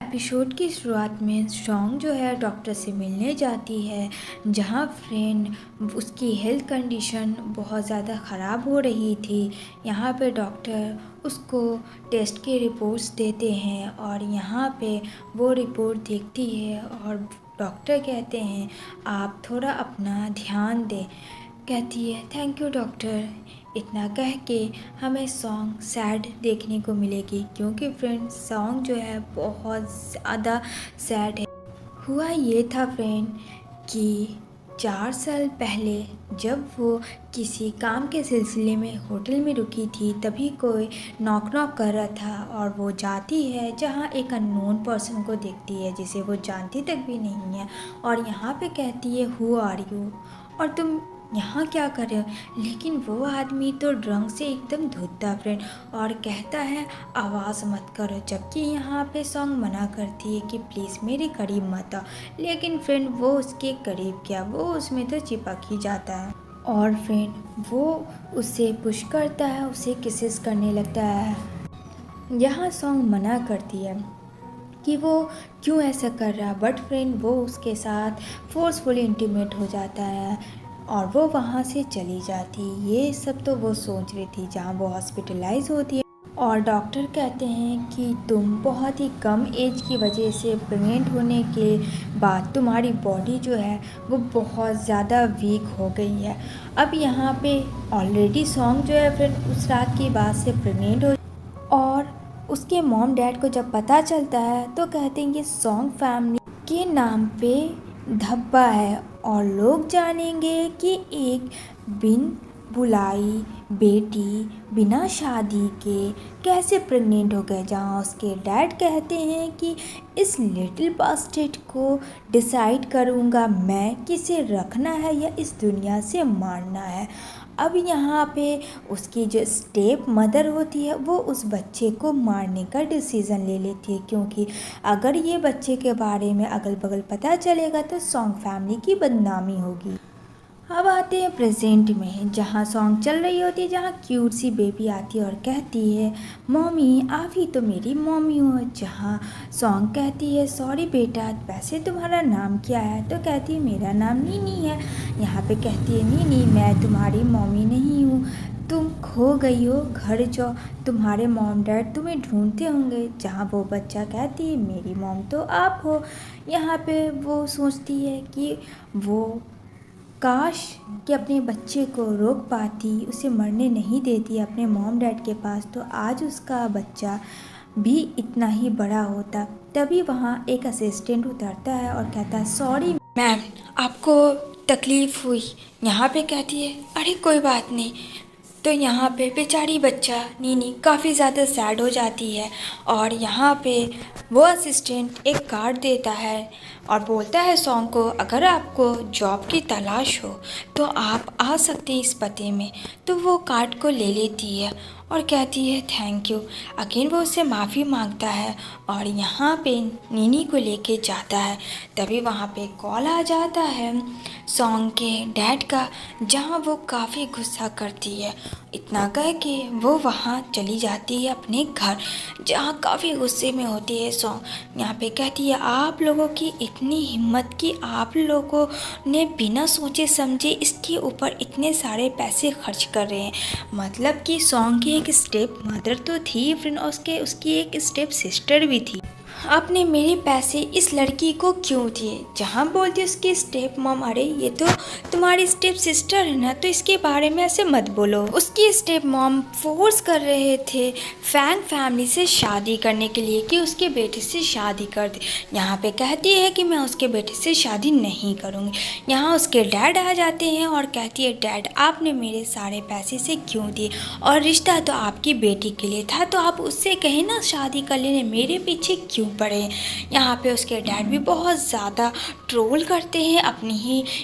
Episode की शुरुआत में सॉन्ग जो है डॉक्टर से मिलने जाती है, जहाँ फ्रेंड उसकी हेल्थ कंडीशन बहुत ज़्यादा ख़राब हो रही थी। यहाँ पे डॉक्टर उसको टेस्ट के रिपोर्ट्स देते हैं और यहाँ पे वो रिपोर्ट देखती है और डॉक्टर कहते हैं आप थोड़ा अपना ध्यान दें। कहती है थैंक यू डॉक्टर। इतना कह के हमें सॉन्ग सैड देखने को मिलेगी, क्योंकि फ्रेंड सॉन्ग जो है बहुत ज़्यादा सैड है। हुआ ये था फ्रेंड कि 4 साल पहले जब वो किसी काम के सिलसिले में होटल में रुकी थी, तभी कोई नॉक नॉक कर रहा था और वो जाती है जहाँ एक अननोन पर्सन को देखती है जिसे वो जानती तक भी नहीं है, और यहाँ पे कहती है हु आर यू, और तुम यहाँ क्या कर रहे हो। लेकिन वो आदमी तो ड्रंक से एकदम धुत फ्रेंड और कहता है आवाज़ मत करो, जबकि यहाँ पे सॉन्ग मना करती है कि प्लीज़ मेरे करीब मत आओ। लेकिन फ्रेंड वो उसके करीब क्या, वो उसमें तो चिपक ही जाता है और फ्रेंड वो उसे पुश करता है, उसे किसेस करने लगता है। यहाँ सॉन्ग मना करती है कि वो क्यों ऐसा कर रहा है, बट फ्रेंड वो उसके साथ फोर्सफुली इंटीमेट हो जाता है और वो वहाँ से चली जाती। ये सब तो वो सोच रही थी जहाँ वो हॉस्पिटलाइज होती है और डॉक्टर कहते हैं कि तुम बहुत ही कम एज की वजह से प्रेग्नेंट होने के बाद तुम्हारी बॉडी जो है वो बहुत ज़्यादा वीक हो गई है। अब यहाँ पे ऑलरेडी सॉन्ग जो है फिर उस रात की बात से प्रेग्नेंट हो और उसके मॉम डैड को जब पता चलता है तो कहते हैं ये सॉन्ग फैमिली के नाम पे धब्बा है और लोग जानेंगे कि एक बिन बुलाई बेटी बिना शादी के कैसे प्रेग्नेंट हो गए। जहाँ उसके डैड कहते हैं कि इस लिटिल बास्टेट को डिसाइड करूँगा मैं किसे रखना है या इस दुनिया से मारना है। अब यहाँ पे उसकी जो स्टेप मदर होती है वो उस बच्चे को मारने का डिसीज़न ले लेती है, क्योंकि अगर ये बच्चे के बारे में अगल बगल पता चलेगा तो सॉन्ग फैमिली की बदनामी होगी। अब आते हैं प्रेजेंट में, जहाँ सॉन्ग चल रही होती है, जहाँ क्यूट सी बेबी आती है और कहती है मम्मी आप ही तो मेरी मम्मी हो। जहाँ सॉन्ग कहती है सॉरी बेटा वैसे तुम्हारा नाम क्या है, तो कहती है मेरा नाम नीनी है। यहाँ पे कहती है नीनी मैं तुम्हारी मम्मी नहीं हूँ, तुम खो गई हो, घर जाओ तुम्हारे मॉम डैड तुम्हें ढूंढते होंगे। जहाँ वो बच्चा कहती है मेरी मॉम तो आप हो। यहाँ पे वो सोचती है कि वो काश कि अपने बच्चे को रोक पाती, उसे मरने नहीं देती अपने मॉम डैड के पास, तो आज उसका बच्चा भी इतना ही बड़ा होता। तभी वहाँ एक असिस्टेंट उतरता है और कहता है सॉरी मैम आपको तकलीफ़ हुई। यहाँ पे कहती है अरे कोई बात नहीं। तो यहाँ पे बेचारी बच्चा नीनी काफ़ी ज़्यादा सैड हो जाती है और यहाँ पे वो असिस्टेंट एक कार्ड देता है और बोलता है सॉन्ग को अगर आपको जॉब की तलाश हो तो आप आ सकते हैं इस पते में। तो वो कार्ड को ले लेती है और कहती है थैंक यू। अगेन वो उससे माफ़ी मांगता है और यहाँ पे नीनी को लेके जाता है। तभी वहाँ पे कॉल आ जाता है सॉन्ग के डैड का, जहाँ वो काफ़ी गुस्सा करती है। इतना कह के वो वहाँ चली जाती है अपने घर, जहाँ काफ़ी गुस्से में होती है सॉन्ग। यहाँ पे कहती है आप लोगों की इतनी हिम्मत कि आप लोगों ने बिना सोचे समझे इसके ऊपर इतने सारे पैसे खर्च कर रहे हैं। मतलब कि सॉन्ग की एक स्टेप मदर तो थी फ्रेंड, उसकी एक स्टेप सिस्टर भी थी। आपने मेरे पैसे इस लड़की को क्यों दिए। जहाँ बोलती उसकी स्टेप मॉम अरे ये तो तुम्हारी स्टेप सिस्टर है ना, तो इसके बारे में ऐसे मत बोलो। उसकी स्टेप मॉम फोर्स कर रहे थे फैंग फैमिली से शादी करने के लिए कि उसके बेटे से शादी कर दे। यहाँ पे कहती है कि मैं उसके बेटे से शादी नहीं करूँगी। यहाँ उसके डैड आ जाते हैं और कहती है डैड आपने मेरे सारे पैसे से क्यों दिए, और रिश्ता तो आपकी बेटी के लिए था तो आप उससे कहे ना शादी कर लेने, मेरे पीछे क्यों पड़े। यहाँ पे उसके डैड भी बहुत ज़्यादा ट्रोल करते हैं अपनी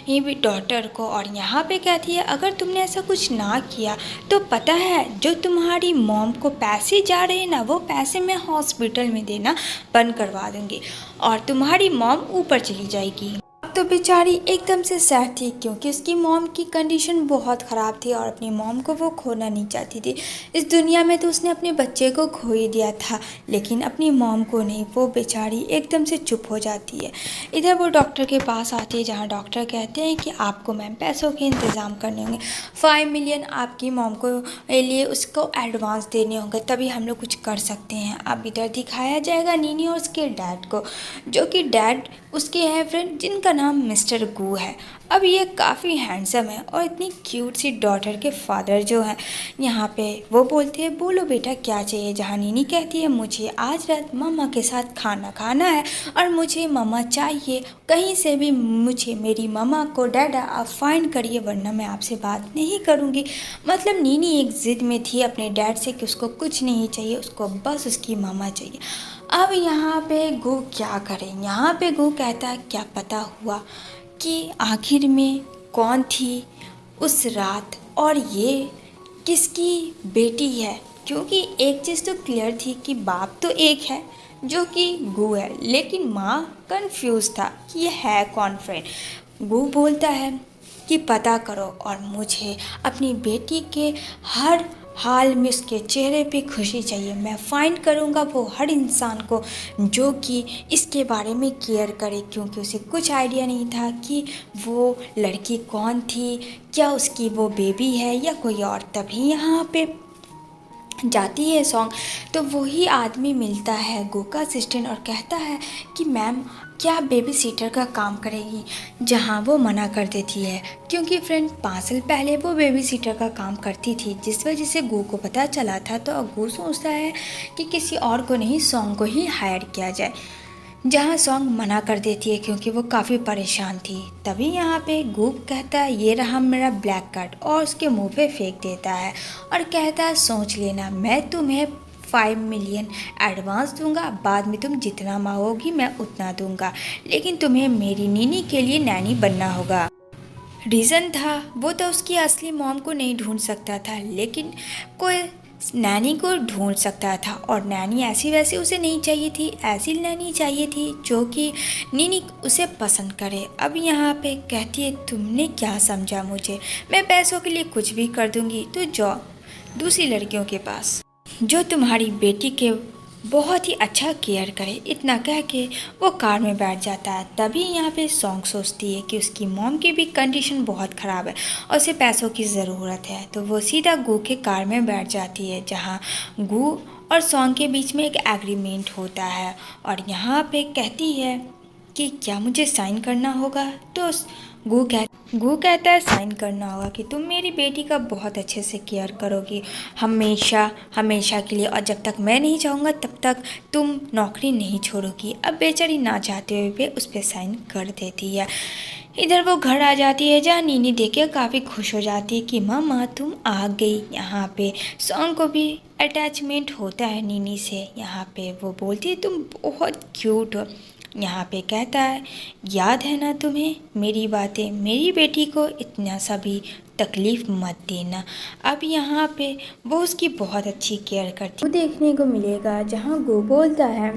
ही भी डॉटर को, और यहाँ पे कहती है अगर तुमने ऐसा कुछ ना किया तो पता है जो तुम्हारी मॉम को पैसे जा रहे हैं ना वो पैसे मैं हॉस्पिटल में देना बंद करवा दूँगी और तुम्हारी मॉम ऊपर चली जाएगी। तो बेचारी एकदम से सैड थी क्योंकि उसकी मॉम की कंडीशन बहुत ख़राब थी और अपनी मॉम को वो खोना नहीं चाहती थी। इस दुनिया में तो उसने अपने बच्चे को खो ही दिया था, लेकिन अपनी मॉम को नहीं। वो बेचारी एकदम से चुप हो जाती है। इधर वो डॉक्टर के पास आती है, जहाँ डॉक्टर कहते हैं कि आपको मैम पैसों के इंतज़ाम करने होंगे। 5 मिलियन आपकी मॉम को लिए उसको एडवांस देने होंगे, तभी हम लोग कुछ कर सकते हैं। अब इधर दिखाया जाएगा नीनी और उसके डैड को, जो कि डैड उसके हैं फ्रेंड जिनका नाम मिस्टर गू है। अब ये काफ़ी हैंडसम है और इतनी क्यूट सी डॉटर के फादर जो हैं यहाँ पे वो बोलते हैं बोलो बेटा क्या चाहिए। जहाँ नीनी कहती है मुझे आज रात मम्मा के साथ खाना खाना है और मुझे मम्मा चाहिए कहीं से भी, मुझे मेरी मम्मा को डैडा आप फाइंड करिए वरना मैं आपसे बात नहीं करूँगी। मतलब नीनी एक ज़िद में थी अपने डैड से कि उसको कुछ नहीं चाहिए, उसको बस उसकी मम्मा चाहिए। अब यहाँ पे गो क्या करें। यहाँ पे गो कहता है क्या पता हुआ कि आखिर में कौन थी उस रात और ये किसकी बेटी है, क्योंकि एक चीज़ तो क्लियर थी कि बाप तो एक है जो कि गो है, लेकिन माँ कंफ्यूज था कि ये है कौन फ्रेंड। गो बोलता है कि पता करो और मुझे अपनी बेटी के हर हाल में उसके चेहरे पे खुशी चाहिए। मैं फाइंड करूँगा वो हर इंसान को जो कि इसके बारे में केयर करे, क्योंकि उसे कुछ आइडिया नहीं था कि वो लड़की कौन थी, क्या उसकी वो बेबी है या कोई और। तभी यहाँ पे जाती है सॉन्ग तो वही आदमी मिलता है गो का असिस्टेंट और कहता है कि मैम क्या बेबी सीटर का काम करेगी, जहाँ वो मना कर देती है क्योंकि फ्रेंड 5 साल पहले वो बेबी सीटर का काम करती थी, जिस वजह से गो को पता चला था। तो गो सोचता है कि किसी और को नहीं सॉन्ग को ही हायर किया जाए, जहाँ सॉन्ग मना कर देती है क्योंकि वो काफ़ी परेशान थी। तभी यहाँ पे गूप कहता है ये रहा मेरा ब्लैक कार्ड और उसके मुंह पे फेंक देता है और कहता है सोच लेना मैं तुम्हें 5 मिलियन एडवांस दूंगा, बाद में तुम जितना मांगोगी मैं उतना दूंगा, लेकिन तुम्हें मेरी नीनी के लिए नैनी बनना होगा। रीज़न था वो तो उसकी असली मॉम को नहीं ढूंढ सकता था, लेकिन कोई नैनी को ढूंढ सकता था और नैनी ऐसी वैसी उसे नहीं चाहिए थी, ऐसी नैनी चाहिए थी जो कि नीनी उसे पसंद करे। अब यहाँ पे कहती है तुमने क्या समझा मुझे, मैं पैसों के लिए कुछ भी कर दूंगी, तो जाओ दूसरी लड़कियों के पास जो तुम्हारी बेटी के बहुत ही अच्छा केयर करे। इतना कह के वो कार में बैठ जाता है। तभी यहाँ पे सॉन्ग सोचती है कि उसकी मॉम की भी कंडीशन बहुत ख़राब है और उसे पैसों की ज़रूरत है, तो वो सीधा गू के कार में बैठ जाती है, जहाँ गू और सॉन्ग के बीच में एक एग्रीमेंट होता है और यहाँ पे कहती है कि क्या मुझे साइन करना होगा। तो गू कहता है साइन करना होगा कि तुम मेरी बेटी का बहुत अच्छे से केयर करोगी हमेशा हमेशा के लिए, और जब तक मैं नहीं चाहूँगा तब तक तुम नौकरी नहीं छोड़ोगी। अब बेचारी ना चाहते हुए भी उस पर साइन कर देती है। इधर वो घर आ जाती है, जहाँ नीनी देख के काफ़ी खुश हो जाती है कि मामा तुम आ गई। यहाँ पे सॉन्ग को भी अटैचमेंट होता है नीनी से। यहाँ पे वो बोलती है तुम बहुत क्यूट हो। यहाँ पे कहता है याद है ना तुम्हें मेरी बातें, मेरी बेटी को इतना सा भी तकलीफ़ मत देना। अब यहाँ पे वो उसकी बहुत अच्छी केयर करती है। देखने को मिलेगा जहाँ गो बोलता है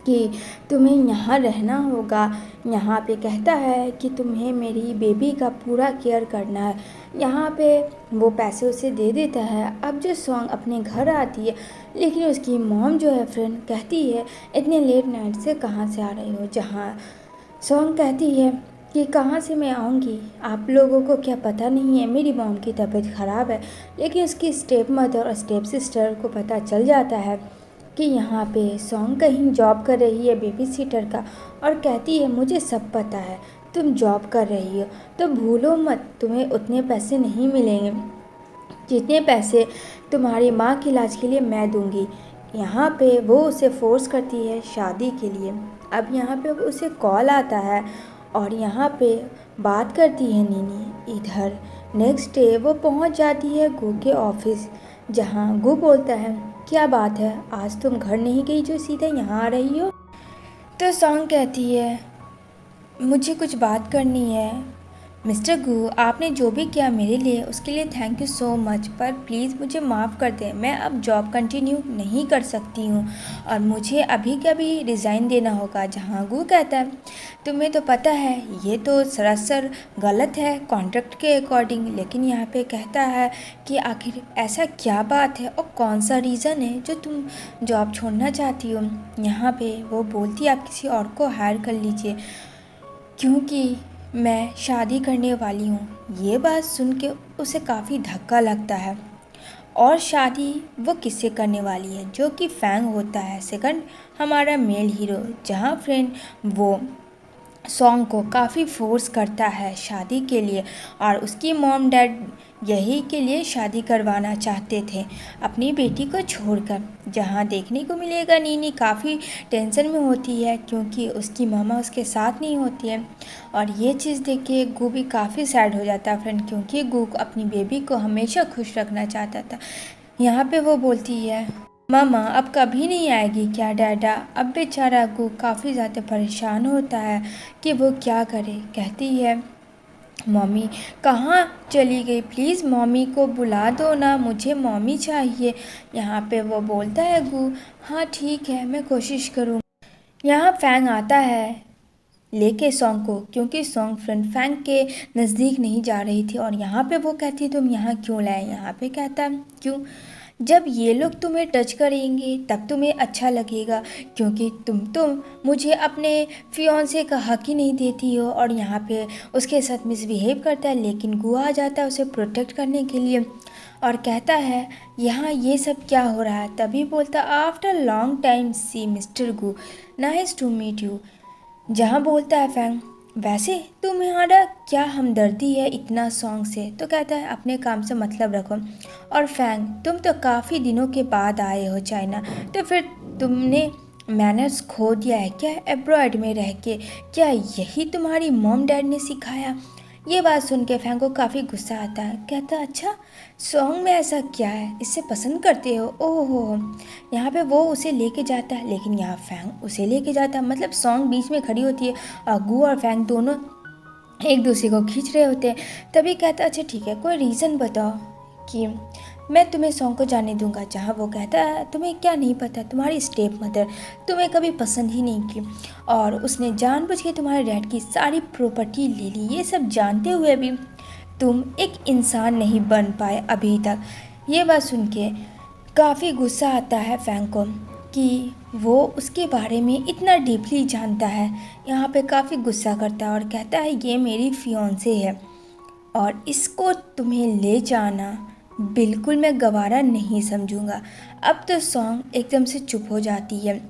कि तुम्हें यहाँ रहना होगा। यहाँ पे कहता है कि तुम्हें मेरी बेबी का पूरा केयर करना है। यहाँ पे वो पैसे उसे दे देता है। अब जो सॉन्ग अपने घर आती है, लेकिन उसकी मॉम जो है फ्रेंड कहती है इतने लेट नाइट से कहाँ से आ रही हो। जहाँ सॉन्ग कहती है कि कहाँ से मैं आऊँगी, आप लोगों को क्या पता नहीं है मेरी मॉम की तबीयत ख़राब है। लेकिन उसकी स्टेप मदर और स्टेप सिस्टर को पता चल जाता है कि यहाँ पे सॉन्ग कहीं जॉब कर रही है बेबी सीटर का, और कहती है मुझे सब पता है तुम जॉब कर रही हो, तो भूलो मत तुम्हें उतने पैसे नहीं मिलेंगे जितने पैसे तुम्हारी माँ के इलाज के लिए मैं दूंगी। यहाँ पे वो उसे फोर्स करती है शादी के लिए। अब यहाँ पे उसे कॉल आता है और यहाँ पे बात करती है नीनी। इधर नेक्स्ट डे वो पहुँच जाती है गू के ऑफिस, जहाँ गू बोलता है क्या बात है आज तुम घर नहीं गई जो सीधे यहाँ आ रही हो। तो सॉन्ग कहती है मुझे कुछ बात करनी है, मिस्टर गू, आपने जो भी किया मेरे लिए उसके लिए थैंक यू सो मच, पर प्लीज़ मुझे माफ़ कर दें, मैं अब जॉब कंटिन्यू नहीं कर सकती हूँ और मुझे अभी के अभी रिज़ाइन देना होगा। जहाँ गू कहता है, तुम्हें तो पता है ये तो सरासर गलत है कॉन्ट्रैक्ट के अकॉर्डिंग, लेकिन यहाँ पे कहता है कि आखिर ऐसा क्या बात है और कौन सा रीज़न है जो तुम जॉब छोड़ना चाहती हो। यहाँ पे वो बोलती है आप किसी और को हायर कर लीजिए क्योंकि मैं शादी करने वाली हूँ। ये बात सुन के उसे काफ़ी धक्का लगता है। और शादी वो किससे करने वाली है, जो कि फैंग होता है सेकंड हमारा मेल हीरो। जहाँ फ्रेंड वो सॉन्ग को काफ़ी फोर्स करता है शादी के लिए और उसकी मॉम डैड यही के लिए शादी करवाना चाहते थे अपनी बेटी को छोड़कर। जहाँ देखने को मिलेगा नीनी काफ़ी टेंशन में होती है क्योंकि उसकी मामा उसके साथ नहीं होती है और ये चीज़ देख के गू भी काफ़ी सैड हो जाता है फ्रेंड, क्योंकि गू अपनी बेबी को हमेशा खुश रखना चाहता था। यहाँ पे वो बोलती है मामा अब कभी नहीं आएगी क्या डैडा। अब बेचारा गू काफ़ी ज़्यादा परेशान होता है कि वो क्या करे। कहती है मम्मी कहाँ चली गई, प्लीज़ मम्मी को बुला दो ना, मुझे मम्मी चाहिए। यहाँ पे वो बोलता है गू हाँ ठीक है मैं कोशिश करूँ। यहाँ फैंग आता है लेके सॉन्ग को, क्योंकि सॉन्ग फ्रेंड फैंग के नज़दीक नहीं जा रही थी और यहाँ पे वो कहती है तुम यहाँ क्यों लाए। यहाँ पे कहता है क्यों, जब ये लोग तुम्हें टच करेंगे तब तुम्हें अच्छा लगेगा, क्योंकि तुम तो मुझे अपने फियांसे का हक ही नहीं देती हो। और यहाँ पे उसके साथ मिसबिहेव करता है, लेकिन गू आ जाता है उसे प्रोटेक्ट करने के लिए और कहता है यहाँ ये सब क्या हो रहा है। तभी बोलता after long time see Mister Gu, nice to meet you. जहाँ बोलता है फैंग वैसे तुम्हारा क्या हमदर्दी है इतना सॉन्ग से। तो कहता है अपने काम से मतलब रखो। और फैंग तुम तो काफ़ी दिनों के बाद आए हो चाइना, तो फिर तुमने मैनर्स खो दिया है क्या एब्रॉयड में रह के, क्या यही तुम्हारी मॉम डैड ने सिखाया। ये बात सुन के फैंग को काफ़ी गुस्सा आता है। कहता है अच्छा सॉन्ग में ऐसा क्या है, इससे पसंद करते हो, ओह हो। यहाँ पे वो उसे लेके जाता है, लेकिन यहाँ फैंग उसे लेके जाता है, मतलब सॉन्ग बीच में खड़ी होती है और गू और फैंग दोनों एक दूसरे को खींच रहे होते हैं। तभी कहता अच्छा ठीक है कोई रीज़न बताओ कि मैं तुम्हें सॉन्ग को जाने दूंगा। जहाँ वो कहता है तुम्हें क्या नहीं पता, तुम्हारी स्टेप मदर तुम्हें कभी पसंद ही नहीं की और उसने जानबूझ के तुम्हारे डैड की सारी प्रॉपर्टी ले ली। ये सब जानते हुए भी तुम एक इंसान नहीं बन पाए अभी तक। ये बात सुन के काफ़ी गुस्सा आता है फैंग को कि वो उसके बारे में इतना डीपली जानता है। यहाँ पे काफ़ी गुस्सा करता है और कहता है ये मेरी फियांसे है और इसको तुम्हें ले जाना बिल्कुल मैं गवारा नहीं समझूंगा। अब तो सॉन्ग एकदम से चुप हो जाती है,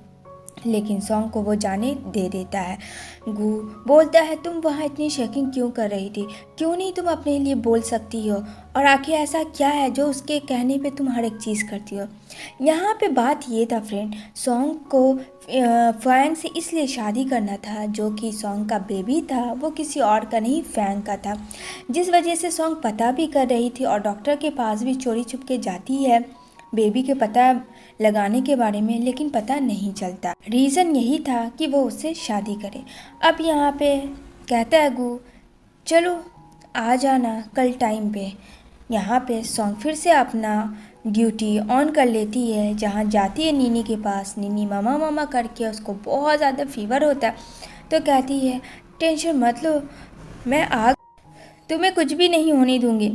लेकिन सॉन्ग को वो जाने दे देता है। गू बोलता है तुम वहाँ इतनी शेकिंग क्यों कर रही थी, क्यों नहीं तुम अपने लिए बोल सकती हो, और आखिर ऐसा क्या है जो उसके कहने पे तुम हर एक चीज़ करती हो। यहाँ पे बात ये था फ्रेंड, सॉन्ग को फैंग से इसलिए शादी करना था जो कि सॉन्ग का बेबी था वो किसी और का नहीं फैंग का था, जिस वजह से सॉन्ग पता भी कर रही थी और डॉक्टर के पास भी चोरी छुप के जाती है बेबी के पता लगाने के बारे में, लेकिन पता नहीं चलता। रीज़न यही था कि वो उससे शादी करे। अब यहाँ पे कहता है गू चलो आ जाना कल टाइम पे। यहाँ पे सॉन्ग फिर से अपना ड्यूटी ऑन कर लेती है, जहाँ जाती है नीनी के पास। नीनी मामा मामा करके उसको बहुत ज़्यादा फीवर होता है, तो कहती है टेंशन मत लो मैं तुम्हें कुछ भी नहीं होने दूँगी।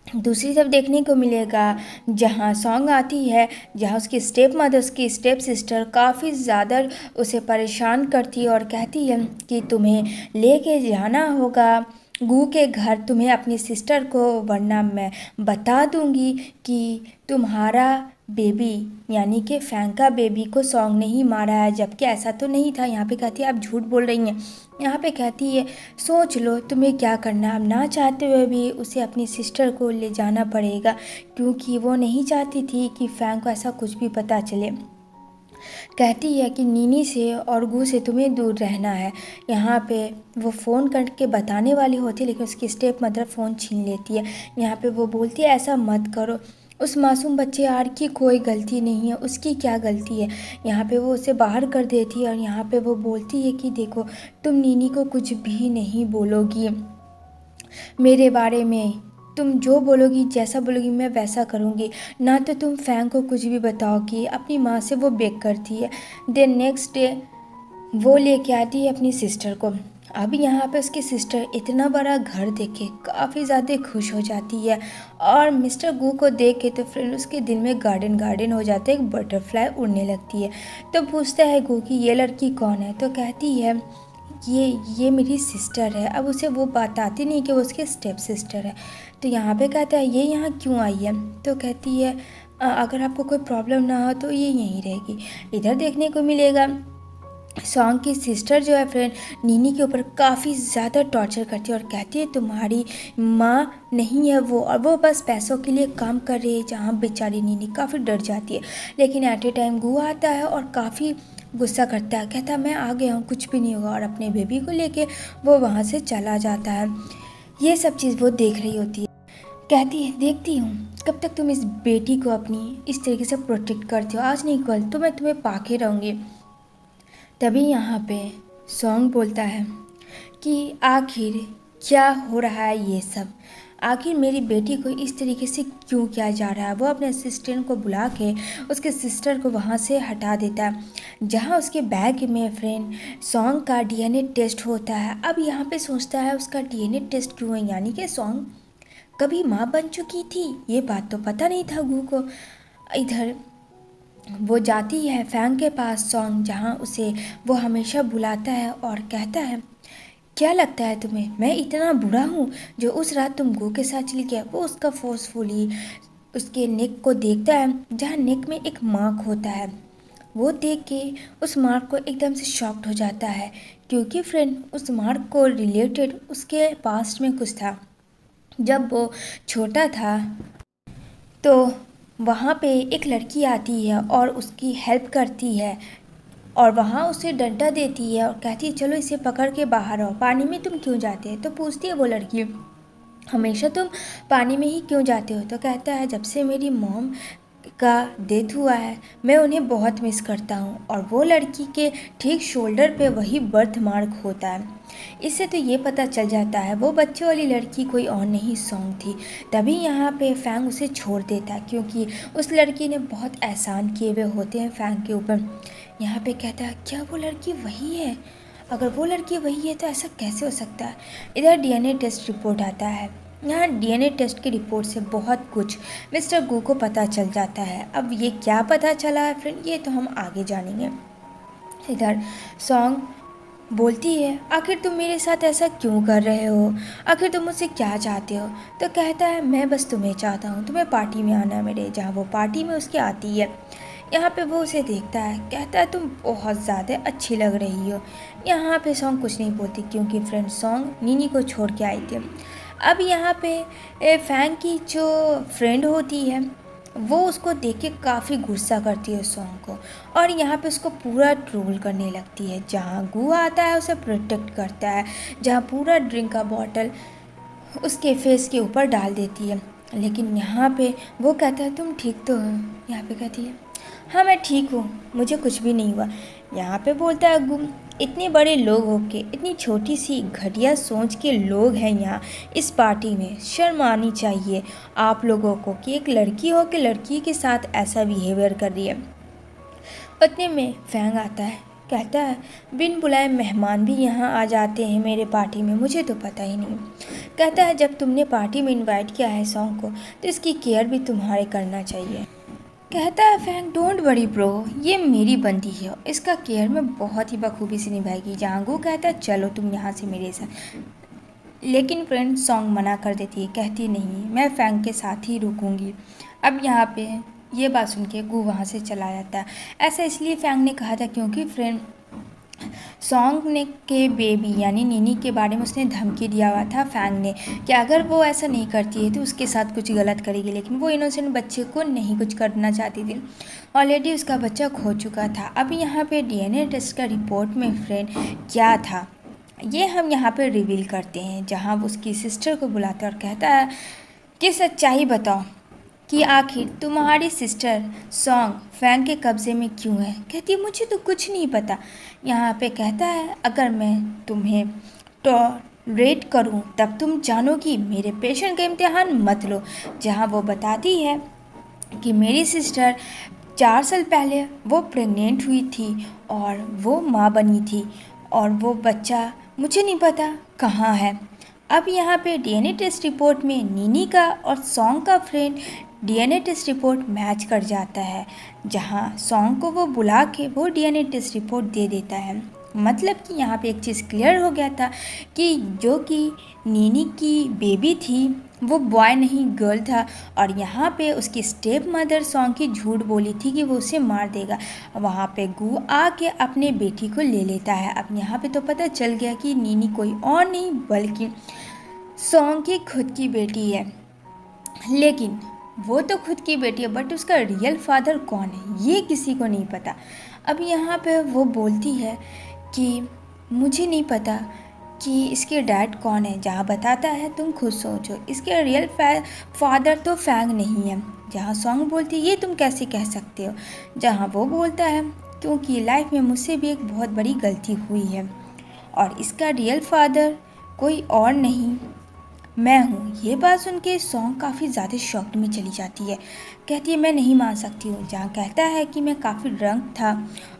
दूसरी तरफ देखने को मिलेगा जहाँ सॉन्ग आती है, जहाँ उसकी स्टेप मदर उसकी स्टेप सिस्टर काफ़ी ज़्यादा उसे परेशान करती है और कहती है कि तुम्हें लेके जाना होगा गू के घर तुम्हें अपनी सिस्टर को, वरना मैं बता दूंगी कि तुम्हारा बेबी यानी कि फैंग का बेबी को सॉन्ग ने ही मारा है, जबकि ऐसा तो नहीं था। यहाँ पे कहती है आप झूठ बोल रही हैं। यहाँ पे कहती है सोच लो तुम्हें क्या करना, अब ना चाहते हुए भी उसे अपनी सिस्टर को ले जाना पड़ेगा, क्योंकि वो नहीं चाहती थी कि फैंग को ऐसा कुछ भी पता चले। कहती है कि नीनी से और गू से तुम्हें दूर रहना है। यहाँ पे वो फ़ोन करके बताने वाली होती है, लेकिन उसकी स्टेप मदर फ़ोन छीन लेती है। यहाँ पे वो बोलती है ऐसा मत करो, उस मासूम बच्चे यार की कोई गलती नहीं है, उसकी क्या गलती है। यहाँ पे वो उसे बाहर कर देती है और यहाँ पे वो बोलती है कि देखो तुम नीनी को कुछ भी नहीं बोलोगी, मेरे बारे में तुम जो बोलोगी, जैसा बोलोगी मैं वैसा करूँगी। ना तो तुम फैंग को कुछ भी बताओगी, अपनी माँ से वो बेक करती है। देन नेक्स्ट डे वो लेके आती है अपनी सिस्टर को। अब यहाँ पे उसकी सिस्टर इतना बड़ा घर देख के काफ़ी ज़्यादा खुश हो जाती है, और मिस्टर गू को देख के तो फ्रेंड उसके दिल में गार्डन गार्डन हो जाता है, एक बटरफ्लाई उड़ने लगती है। तो पूछता है गू कि ये लड़की कौन है, तो कहती है ये मेरी सिस्टर है। अब उसे वो बताती नहीं कि वो उसकी स्टेप सिस्टर है। तो यहाँ पे कहता है ये यहाँ क्यों आई है, तो कहती है अगर आपको कोई प्रॉब्लम ना हो तो ये यहीं रहेगी। इधर देखने को मिलेगा सॉन्ग की सिस्टर जो है फ्रेंड नीनी के ऊपर काफ़ी ज़्यादा टॉर्चर करती है और कहती है तुम्हारी माँ नहीं है वो, और वो बस पैसों के लिए काम कर रही है। जहाँ बेचारी नीनी काफ़ी डर जाती है, लेकिन एट ए टाइम गू आता है और काफ़ी गुस्सा करता है, कहता है मैं आ गया हूँ, कुछ भी नहीं होगा, और अपने बेबी को लेके वो वहाँ से चला जाता है। ये सब चीज़ वो देख रही होती है, कहती है देखती हूँ कब तक तुम इस बेटी को अपनी इस तरीके से प्रोटेक्ट करते हो, आज नहीं कल तो मैं तुम्हें पाके रहूँगी। तभी यहाँ पे सॉन्ग बोलता है कि आखिर क्या हो रहा है ये सब, आखिर मेरी बेटी को इस तरीके से क्यों किया जा रहा है। वो अपने असिस्टेंट को बुला के उसके सिस्टर को वहाँ से हटा देता है, जहाँ उसके बैग में फ्रेंड सॉन्ग का डीएनए टेस्ट होता है। अब यहाँ पे सोचता है उसका डीएनए टेस्ट क्यों है, यानी कि सॉन्ग कभी माँ बन चुकी थी, ये बात तो पता नहीं था गू को। इधर वो जाती है फैंग के पास सॉन्ग, जहाँ उसे वो हमेशा बुलाता है और कहता है क्या लगता है तुम्हें मैं इतना बुरा हूँ जो उस रात तुम गो के साथ चली गया। वो उसका फोर्सफुली उसके नेक को देखता है, जहाँ नेक में एक मार्क होता है। वो देख के उस मार्क को एकदम से शॉक्ड हो जाता है, क्योंकि फ्रेंड उस मार्क को रिलेटेड उसके पास्ट में कुछ था। जब वो छोटा था तो वहाँ पे एक लड़की आती है और उसकी हेल्प करती है, और वहाँ उसे डंडा देती है और कहती है चलो इसे पकड़ के बाहर आओ, पानी में तुम क्यों जाते हो। तो पूछती है वो लड़की हमेशा तुम पानी में ही क्यों जाते हो, तो कहता है जब से मेरी मॉम का डेथ हुआ है मैं उन्हें बहुत मिस करता हूँ। और वो लड़की के ठीक शोल्डर पे वही बर्थ मार्क होता है। इससे तो ये पता चल जाता है वो बच्चों वाली लड़की कोई और नहीं सॉन्ग थी। तभी यहाँ पे फैंग उसे छोड़ देता है, क्योंकि उस लड़की ने बहुत एहसान किए हुए होते हैं फैंग के ऊपर। यहाँ पे कहता है क्या वो लड़की वही है, अगर वो लड़की वही है तो ऐसा कैसे हो सकता है। इधर डीएनए टेस्ट रिपोर्ट आता है। यहाँ डीएनए टेस्ट की रिपोर्ट से बहुत कुछ मिस्टर गू को पता चल जाता है। अब ये क्या पता चला है फ्रेंड, ये तो हम आगे जानेंगे। इधर सॉन्ग बोलती है आखिर तुम मेरे साथ ऐसा क्यों कर रहे हो, आखिर तुम मुझसे क्या चाहते हो। तो कहता है मैं बस तुम्हें चाहता हूँ, तुम्हें पार्टी में आना है मेरे। जहाँ वो पार्टी में उसकी आती है, यहाँ पे वो उसे देखता है, कहता है तुम बहुत ज़्यादा अच्छी लग रही हो। यहाँ पे सॉन्ग कुछ नहीं बोलती, क्योंकि फ्रेंड सॉन्ग नीनी को छोड़ के आई थी। अब यहाँ पे फैंग की जो फ्रेंड होती है वो उसको देख के काफ़ी गुस्सा करती है सॉन्ग को, और यहाँ पे उसको पूरा ट्रोल करने लगती है। जहाँ गू आता है उसे प्रोटेक्ट करता है, जहाँ पूरा ड्रिंक का बॉटल उसके फेस के ऊपर डाल देती है। लेकिन यहाँ पे वो कहता है तुम ठीक तो हो, यहाँ पे कहती है हाँ मैं ठीक हूँ, मुझे कुछ भी नहीं हुआ। यहाँ पे बोलता है गुम इतने बड़े लोग होके इतनी छोटी सी घटिया सोच के लोग हैं यहाँ इस पार्टी में, शर्म आनी चाहिए आप लोगों को कि एक लड़की हो के लड़की के साथ ऐसा बिहेवियर कर रही है। उतने में फैंग आता है, कहता है बिन बुलाए मेहमान भी यहाँ आ जाते हैं मेरे पार्टी में, मुझे तो पता ही नहीं। कहता है जब तुमने पार्टी में इनवाइट किया है सॉन्ग को तो इसकी केयर भी तुम्हारे करना चाहिए। कहता है फैंग डोंट वरी ब्रो, ये मेरी बंदी है, इसका केयर मैं बहुत ही बखूबी से निभाएगी। जांगू कहता है चलो तुम यहाँ से मेरे साथ, लेकिन फ्रेंड सॉन्ग मना कर देती है, कहती नहीं मैं फैंग के साथ ही रुकूंगी। अब यहाँ पे ये बात सुन के गू वहाँ से चला जाता है। ऐसा इसलिए फैंग ने कहा था क्योंकि फ्रेंड सॉन्ग ने के बेबी यानी नीनी के बारे में उसने धमकी दिया हुआ था फैंग ने कि अगर वो ऐसा नहीं करती है तो उसके साथ कुछ गलत करेगी। लेकिन वो इनोसेंट बच्चे को नहीं कुछ करना चाहती थी, ऑलरेडी उसका बच्चा खो चुका था। अब यहाँ पे डीएनए टेस्ट का रिपोर्ट में फ्रेंड क्या था ये हम यहाँ पे रिवील करते हैं, जहाँ वो उसकी सिस्टर को बुलाता है और कहता है कि सच्चाई बताओ कि आखिर तुम्हारी सिस्टर सॉन्ग फैंग के कब्ज़े में क्यों है। कहती है मुझे तो कुछ नहीं पता। यहाँ पे कहता है अगर मैं तुम्हें तो रेट करूं तब तुम जानोगी, मेरे पेशेंट का इम्तिहान मत लो। जहां वो बताती है कि मेरी सिस्टर 4 साल पहले वो प्रेग्नेंट हुई थी और वो माँ बनी थी और वो बच्चा मुझे नहीं पता कहाँ है। अब यहाँ पे डीएनए टेस्ट रिपोर्ट में नीनी का और सॉन्ग का friend DNA test report match कर जाता है, जहाँ सॉन्ग को वो बुला के वो डीएनए टेस्ट रिपोर्ट दे देता है। मतलब कि यहाँ पे एक चीज़ क्लियर हो गया था कि जो कि नीनी की बेबी थी वो बॉय नहीं गर्ल था, और यहाँ पे उसकी स्टेप मदर सॉन्ग की झूठ बोली थी कि वो उसे मार देगा। वहाँ पे गू आके अपने बेटी को ले लेता है। अब यहाँ पे तो पता चल गया कि नीनी कोई और नहीं बल्कि सॉन्ग की खुद की बेटी है। लेकिन वो तो खुद की बेटी है, बट उसका रियल फादर कौन है ये किसी को नहीं पता। अब यहाँ पे वो बोलती है कि मुझे नहीं पता कि इसके डैड कौन है, जहाँ बताता है तुम खुद सोचो, इसके रियल फादर तो फैंग नहीं है। जहाँ सॉन्ग बोलती है ये तुम कैसे कह सकते हो, जहाँ वो बोलता है क्योंकि लाइफ में मुझसे भी एक बहुत बड़ी गलती हुई है और इसका रियल फादर कोई और नहीं मैं हूँ। ये बात सुन के सॉन्ग काफ़ी ज़्यादा शॉक्ड में चली जाती है। कहती है मैं नहीं मान सकती हूँ। जहाँ कहता है कि मैं काफ़ी ड्रंक था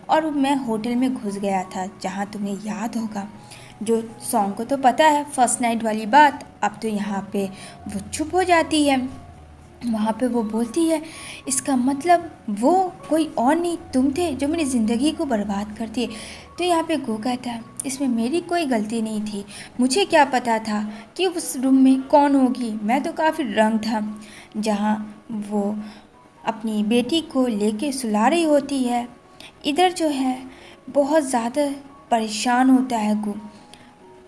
और मैं होटल में घुस गया था, जहाँ तुम्हें याद होगा। जो सॉन्ग को तो पता है फर्स्ट नाइट वाली बात। अब तो यहाँ पे वो चुप हो जाती है। वहाँ पे वो बोलती है इसका मतलब वो कोई और नहीं तुम थे जो मेरी ज़िंदगी को बर्बाद कर दिए। तो यहाँ पे गो कहता है इसमें मेरी कोई गलती नहीं थी, मुझे क्या पता था कि उस रूम में कौन होगी, मैं तो काफ़ी ड्रंक था। जहाँ वो अपनी बेटी को लेके सुला रही होती है, इधर जो है बहुत ज़्यादा परेशान होता है गो।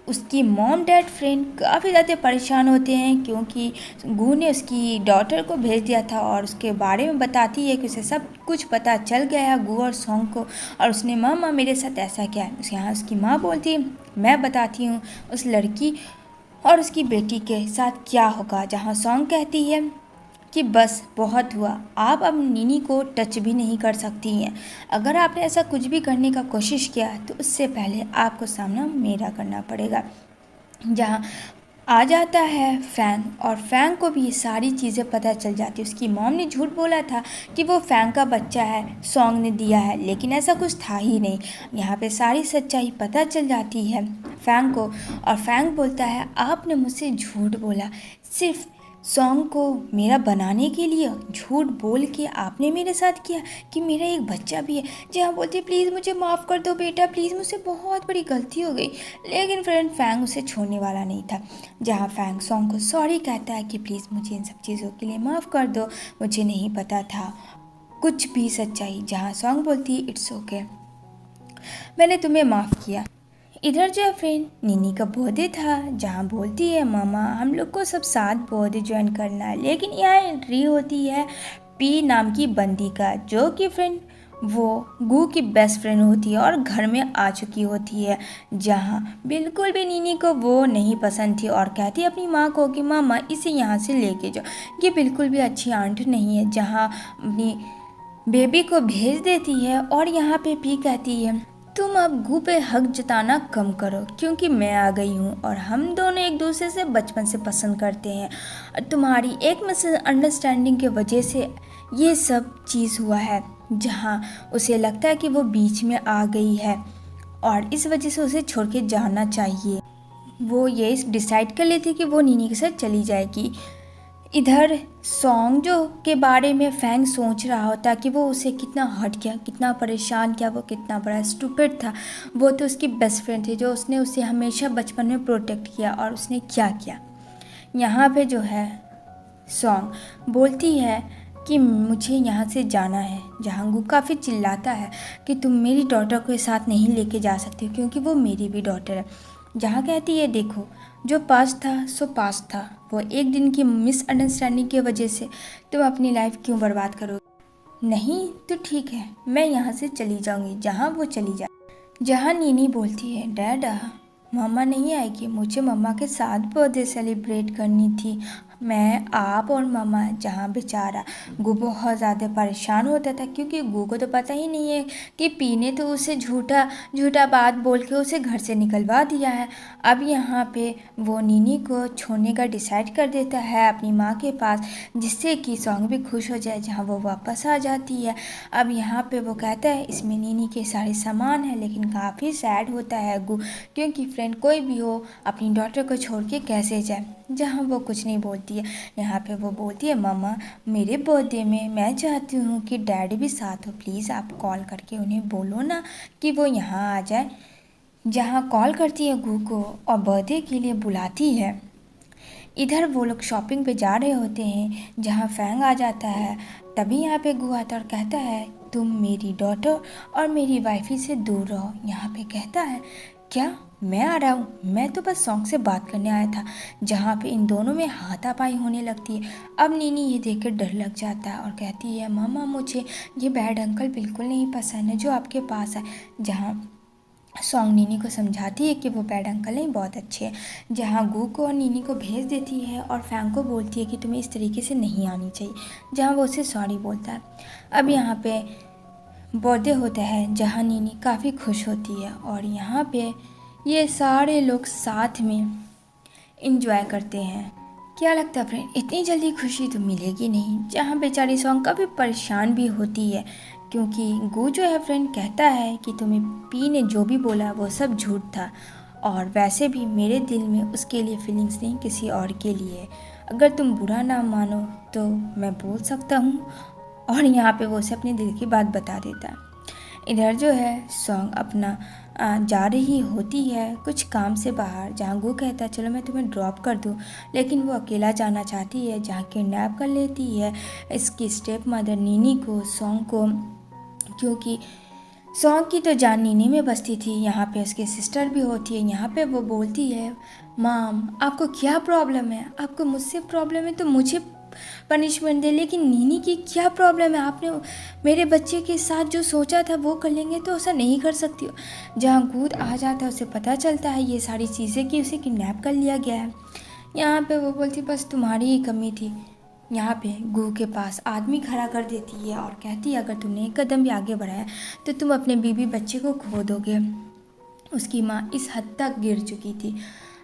उसकी मॉम डैड फ्रेंड काफ़ी ज़्यादा परेशान होते हैं क्योंकि गू ने उसकी डॉटर को भेज दिया था और उसके बारे में बताती है कि उसे सब कुछ पता चल गया है गू और सॉन्ग को, और उसने मामा मेरे साथ ऐसा क्या है। उसके यहाँ उसकी माँ बोलती है मैं बताती हूँ उस लड़की और उसकी बेटी के साथ क्या होगा। जहाँ सॉन्ग कहती है कि बस बहुत हुआ, आप अब नीनी को टच भी नहीं कर सकती हैं। अगर आपने ऐसा कुछ भी करने का कोशिश किया तो उससे पहले आपको सामना मेरा करना पड़ेगा। जहाँ आ जाता है फैंग और फैंग को भी ये सारी चीज़ें पता चल जाती है। उसकी मॉम ने झूठ बोला था कि वो फैंग का बच्चा है, सॉन्ग ने दिया है, लेकिन ऐसा कुछ था ही नहीं। यहाँ पे सारी सच्चाई पता चल जाती है फैंग को और फैंग बोलता है आपने मुझसे झूठ बोला, सिर्फ सॉन्ग को मेरा बनाने के लिए झूठ बोल के आपने मेरे साथ किया कि मेरा एक बच्चा भी है। जहाँ बोलती है प्लीज़ मुझे माफ़ कर दो बेटा, प्लीज़ मुझसे बहुत बड़ी गलती हो गई। लेकिन फ्रेंड फैंग उसे छोड़ने वाला नहीं था। जहाँ फैंग सॉन्ग को सॉरी कहता है कि प्लीज़ मुझे इन सब चीज़ों के लिए माफ़ कर दो, मुझे नहीं पता था कुछ भी सच्चाई। जहाँ सॉन्ग बोलती है इट्स ओके, मैंने तुम्हें माफ़ किया। इधर जो फ्रेंड नीनी का बर्थडे था, जहाँ बोलती है मामा हम लोग को सब साथ बर्थडे ज्वाइन करना है। लेकिन यहाँ एंट्री होती है पी नाम की बंदी का, जो कि फ्रेंड वो गू की बेस्ट फ्रेंड होती है और घर में आ चुकी होती है। जहाँ बिल्कुल भी नीनी को वो नहीं पसंद थी और कहती है अपनी माँ को कि मामा इसे यहाँ से लेके जाओ, ये बिल्कुल भी अच्छी आंट नहीं है। जहाँ अपनी बेबी को भेज देती है और यहाँ पे पी कहती है तुम अब गू पे हक जताना कम करो क्योंकि मैं आ गई हूँ और हम दोनों एक दूसरे से बचपन से पसंद करते हैं और तुम्हारी एक मिसअंडरस्टैंडिंग की वजह से ये सब चीज़ हुआ है। जहाँ उसे लगता है कि वो बीच में आ गई है और इस वजह से उसे छोड़ के जाना चाहिए। वो ये डिसाइड कर लेती कि वो नीनी के साथ चली जाएगी। इधर सॉन्ग जो के बारे में फैंग सोच रहा होता कि वो उसे कितना हर्ट किया, कितना परेशान किया, वो कितना बड़ा स्टूपिड था। वो तो उसकी बेस्ट फ्रेंड थी जो उसने उसे हमेशा बचपन में प्रोटेक्ट किया और उसने क्या किया। यहाँ पे जो है सॉन्ग बोलती है कि मुझे यहाँ से जाना है। जहाँ गू काफ़ी चिल्लाता है कि तुम मेरी डॉटर को साथ नहीं लेके जा सकती क्योंकि वो मेरी भी डॉटर है। जहाँ कहती है देखो जो पास था सो पास था, वो एक दिन की मिसअंडरस्टैंडिंग की वजह से तुम अपनी लाइफ क्यों बर्बाद करोगे। नहीं तो ठीक है मैं यहाँ से चली जाऊँगी। जहाँ वो चली जाए। जहाँ नीनी बोलती है डैड मम्मा नहीं आएगी, मुझे मम्मा के साथ बर्थडे सेलिब्रेट करनी थी, मैं, आप और मामा, जहाँ बेचारा गू बहुत ज़्यादा परेशान होता था क्योंकि गू को तो पता ही नहीं है कि पी ने तो उसे झूठा झूठा बात बोल के उसे घर से निकलवा दिया है। अब यहाँ पे वो नीनी को छोड़ने का डिसाइड कर देता है अपनी माँ के पास, जिससे कि सॉन्ग भी खुश हो जाए, जहाँ वो वापस आ जाती है। अब यहाँ पे वो कहता है इसमें नीनी के सारे सामान हैं, लेकिन काफ़ी सैड होता है गू, क्योंकि फ्रेंड कोई भी हो अपनी डॉटर को छोड़ के कैसे जाए, जहाँ वो कुछ नहीं बोलती है। यहाँ पे वो बोलती है मम्मा, मेरे बर्थडे में मैं चाहती हूँ कि डैडी भी साथ हो, प्लीज़ आप कॉल करके उन्हें बोलो ना कि वो यहाँ आ जाए। जहाँ कॉल करती है गू को और बर्थडे के लिए बुलाती है। इधर वो लोग शॉपिंग पे जा रहे होते हैं, जहाँ फैंग आ जाता है। तभी यहाँ पे गू आता और कहता है तुम मेरी डॉटर और मेरी वाइफी से दूर रहो। यहाँ पे कहता है क्या मैं आ रहा हूँ, मैं तो बस सॉन्ग से बात करने आया था। जहाँ पे इन दोनों में हाथापाई होने लगती है। अब नीनी ये देख कर डर लग जाता है और कहती है मामा, मुझे ये बैड अंकल बिल्कुल नहीं पसंद है जो आपके पास है। जहाँ सॉन्ग नीनी को समझाती है कि वो बैड अंकल नहीं, बहुत अच्छे हैं। जहाँ गू को और नीनी को भेज देती है और फैंग को बोलती है कि तुम्हें इस तरीके से नहीं आनी चाहिए, जहाँ वो उसे सॉरी बोलता है। अब यहाँ पे बर्थडे होता है, जहाँ नीनी काफ़ी खुश होती है और यहाँ पे ये सारे लोग साथ में इंजॉय करते हैं। क्या लगता है फ्रेंड, इतनी जल्दी खुशी तो मिलेगी नहीं। जहाँ बेचारी सॉन्ग काफ़ी परेशान भी होती है, क्योंकि गू जो है फ्रेंड कहता है कि तुम्हें पी ने जो भी बोला वो सब झूठ था, और वैसे भी मेरे दिल में उसके लिए फीलिंग्स नहीं, किसी और के लिए। अगर तुम बुरा ना मानो तो मैं बोल सकता हूँ। और यहाँ पे वो उसे अपने दिल की बात बता देता है। इधर जो है सॉन्ग अपना जा रही होती है कुछ काम से बाहर, जहाँ गू कहता है चलो मैं तुम्हें ड्रॉप कर दूँ, लेकिन वो अकेला जाना चाहती है। जहाँ किडनैप कर लेती है इसकी स्टेप मदर नीनी को, सॉन्ग को, क्योंकि सॉन्ग की तो जान नीनी में बसती थी। यहाँ पे उसकी सिस्टर भी होती है। यहाँ पे वो बोलती है माम, आपको क्या प्रॉब्लम है, आपको मुझसे प्रॉब्लम है तो मुझे पनिशमेंट दे, लेकिन नीनी की क्या प्रॉब्लम है, आपने मेरे बच्चे के साथ जो सोचा था वो कर लेंगे तो ऐसा नहीं कर सकती हो। जहाँ गूद आ जाता है उसे पता चलता है ये सारी चीज़ें कि उसे किडनैप कर लिया गया है। यहाँ पे वो बोलती बस तुम्हारी ही कमी थी। यहाँ पे गू के पास आदमी खड़ा कर देती है और कहती है अगर तुमने एक कदम भी आगे बढ़ाया तो तुम अपने बीबी बच्चे को खो दोगे। उसकी माँ इस हद तक गिर चुकी थी।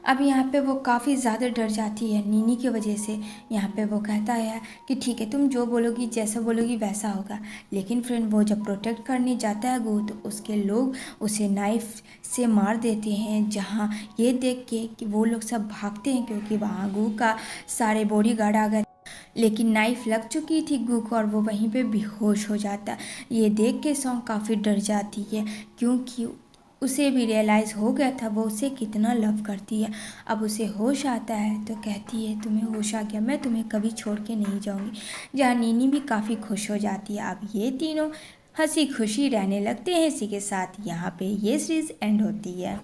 अब यहाँ पे वो काफ़ी ज़्यादा डर जाती है नीनी की वजह से। यहाँ पे वो कहता है कि ठीक है तुम जो बोलोगी, जैसा बोलोगी वैसा होगा। लेकिन फ्रेंड वो जब प्रोटेक्ट करने जाता है गू, तो उसके लोग उसे नाइफ से मार देते हैं। जहाँ ये देख के कि वो लोग सब भागते हैं, क्योंकि वहाँ गू का सारे बॉडीगार्ड आ गए, लेकिन नाइफ लग चुकी थी गू को और वो वहीं पे बेहोश हो जाता है। ये देख के सॉन्ग काफ़ी डर जाती है, क्योंकि उसे भी रियलाइज़ हो गया था वो उसे कितना लव करती है। अब उसे होश आता है तो कहती है तुम्हें होश आ गया, मैं तुम्हें कभी छोड़ के नहीं जाऊंगी। जहाँ नीनी भी काफ़ी खुश हो जाती है। अब ये तीनों हंसी खुशी रहने लगते हैं। इसी के साथ यहाँ पे ये सीरीज़ एंड होती है।